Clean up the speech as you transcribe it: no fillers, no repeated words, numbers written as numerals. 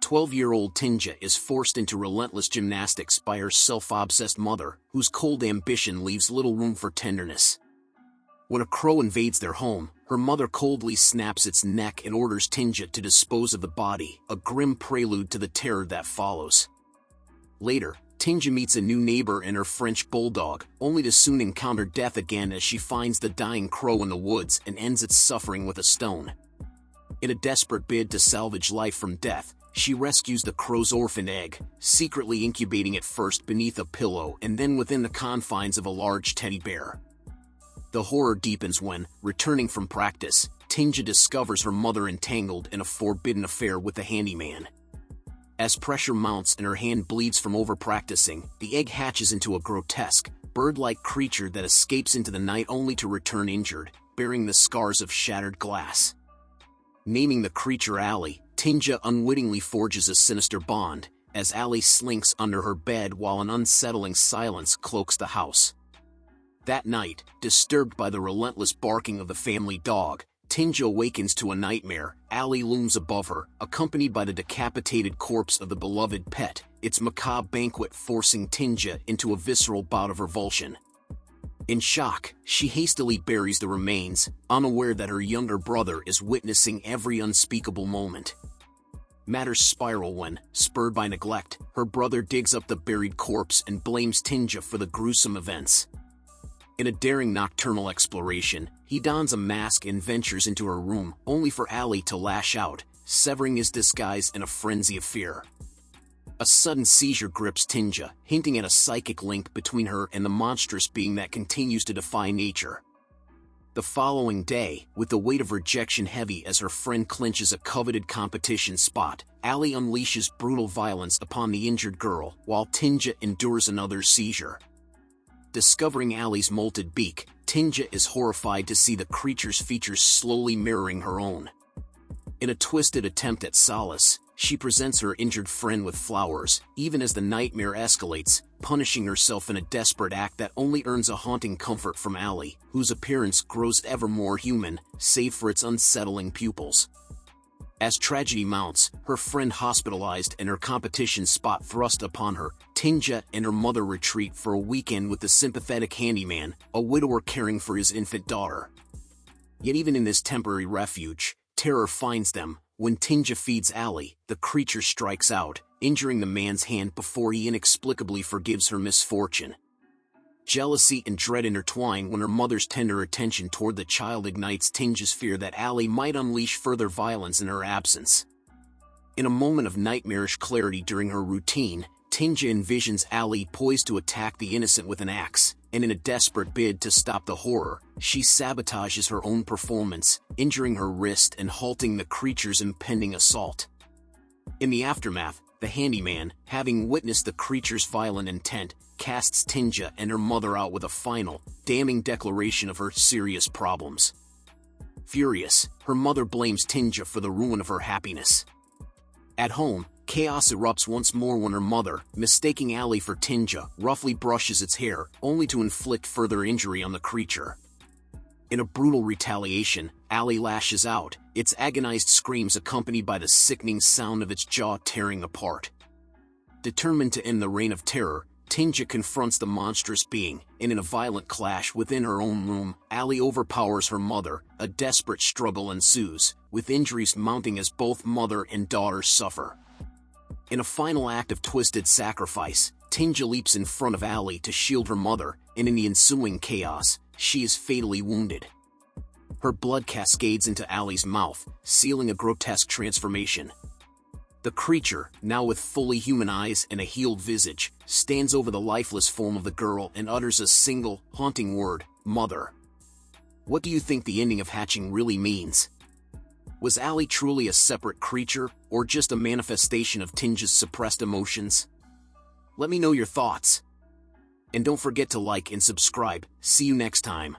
12-year-old Tinja is forced into relentless gymnastics by her self-obsessed mother, whose cold ambition leaves little room for tenderness. When a crow invades their home, her mother coldly snaps its neck and orders Tinja to dispose of the body, a grim prelude to the terror that follows. Later, Tinja meets a new neighbor and her French bulldog, only to soon encounter death again as she finds the dying crow in the woods and ends its suffering with a stone. In a desperate bid to salvage life from death, she rescues the crow's orphaned egg, secretly incubating it first beneath a pillow and then within the confines of a large teddy bear. The horror deepens when, returning from practice, Tinja discovers her mother entangled in a forbidden affair with the handyman. As pressure mounts and her hand bleeds from over-practicing, the egg hatches into a grotesque, bird-like creature that escapes into the night only to return injured, bearing the scars of shattered glass. Naming the creature Allie, Tinja unwittingly forges a sinister bond, as Allie slinks under her bed while an unsettling silence cloaks the house. That night, disturbed by the relentless barking of the family dog, Tinja awakens to a nightmare. Allie looms above her, accompanied by the decapitated corpse of the beloved pet, its macabre banquet forcing Tinja into a visceral bout of revulsion. In shock, she hastily buries the remains, unaware that her younger brother is witnessing every unspeakable moment. Matters spiral when, spurred by neglect, her brother digs up the buried corpse and blames Tinja for the gruesome events. In a daring nocturnal exploration, he dons a mask and ventures into her room, only for Allie to lash out, severing his disguise in a frenzy of fear. A sudden seizure grips Tinja, hinting at a psychic link between her and the monstrous being that continues to defy nature. The following day, with the weight of rejection heavy as her friend clinches a coveted competition spot, Allie unleashes brutal violence upon the injured girl, while Tinja endures another seizure. Discovering Allie's molted beak, Tinja is horrified to see the creature's features slowly mirroring her own. In a twisted attempt at solace, she presents her injured friend with flowers, even as the nightmare escalates, punishing herself in a desperate act that only earns a haunting comfort from Allie, whose appearance grows ever more human, save for its unsettling pupils. As tragedy mounts, her friend hospitalized and her competition spot thrust upon her, Tinja and her mother retreat for a weekend with the sympathetic handyman, a widower caring for his infant daughter. Yet even in this temporary refuge, terror finds them. When Tinja feeds Allie, the creature strikes out, injuring the man's hand before he inexplicably forgives her misfortune. Jealousy and dread intertwine when her mother's tender attention toward the child ignites Tinja's fear that Allie might unleash further violence in her absence. In a moment of nightmarish clarity during her routine, Tinja envisions Allie poised to attack the innocent with an axe, and in a desperate bid to stop the horror, she sabotages her own performance, injuring her wrist and halting the creature's impending assault. In the aftermath, the handyman, having witnessed the creature's violent intent, casts Tinja and her mother out with a final, damning declaration of her serious problems. Furious, her mother blames Tinja for the ruin of her happiness. At home, chaos erupts once more when her mother, mistaking Allie for Tinja, roughly brushes its hair, only to inflict further injury on the creature. In a brutal retaliation, Allie lashes out, its agonized screams accompanied by the sickening sound of its jaw tearing apart. Determined to end the reign of terror, Tinja confronts the monstrous being, and in a violent clash within her own room, Allie overpowers her mother. A desperate struggle ensues, with injuries mounting as both mother and daughter suffer. In a final act of twisted sacrifice, Tinja leaps in front of Allie to shield her mother, and in the ensuing chaos, she is fatally wounded. Her blood cascades into Allie's mouth, sealing a grotesque transformation. The creature, now with fully human eyes and a healed visage, stands over the lifeless form of the girl and utters a single, haunting word, "Mother." What do you think the ending of Hatching really means? Was Allie truly a separate creature, or just a manifestation of Tinja's suppressed emotions? Let me know your thoughts. And don't forget to like and subscribe. See you next time.